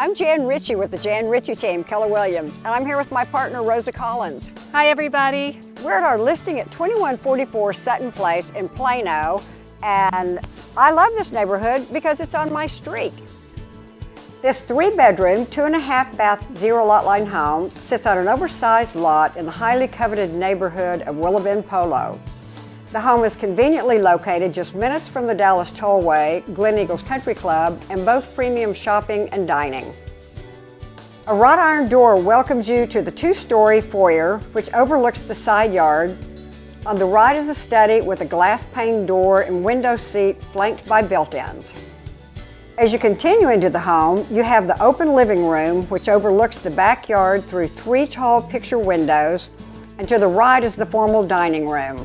I'm Jan Richey with the Jan Richey team, Keller Williams, and I'm here with my partner, Rosa Collins. Hi, everybody. We're at our listing at 2144 Sutton Place in Plano, and I love this neighborhood because it's on my street. This 3-bedroom, 2.5 bath, 0 lot line home sits on an oversized lot in the highly coveted neighborhood of Willow Bend Polo. The home is conveniently located just minutes from the Dallas Tollway, Glen Eagles Country Club, and both premium shopping and dining. A wrought iron door welcomes you to the 2-story foyer, which overlooks the side yard. On the right is a study with a glass pane door and window seat flanked by built-ins. As you continue into the home, you have the open living room, which overlooks the backyard through 3 tall picture windows, and to the right is the formal dining room.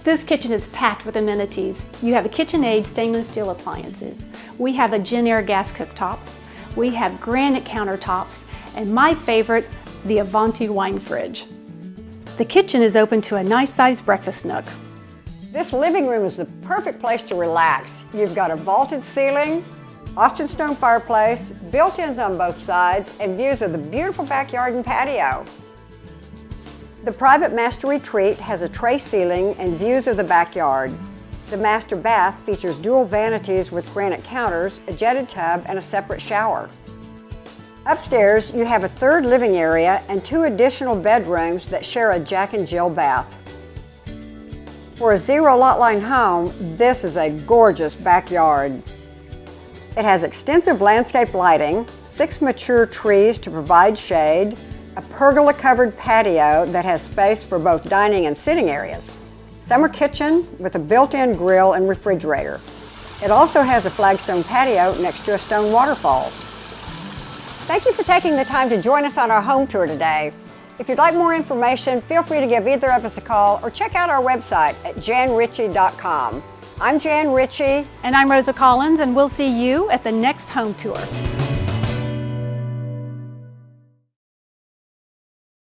This kitchen is packed with amenities. You have a KitchenAid stainless steel appliances. We have a Jenn-air gas cooktop. We have granite countertops, and my favorite, the Avanti wine fridge. The kitchen is open to a nice-sized breakfast nook. This living room is the perfect place to relax. You've got a vaulted ceiling, Austin stone fireplace, built-ins on both sides, and views of the beautiful backyard and patio. The private master retreat has a tray ceiling and views of the backyard. The master bath features dual vanities with granite counters, a jetted tub, and a separate shower. Upstairs, you have a 3rd living area and 2 additional bedrooms that share a Jack and Jill bath. For a 0 lot line home, this is a gorgeous backyard. It has extensive landscape lighting, 6 mature trees to provide shade, a pergola-covered patio that has space for both dining and sitting areas, summer kitchen with a built-in grill and refrigerator. It also has a flagstone patio next to a stone waterfall. Thank you for taking the time to join us on our home tour today. If you'd like more information, feel free to give either of us a call or check out our website at janrichey.com. I'm Jan Richey. And I'm Rosa Collins, and we'll see you at the next home tour.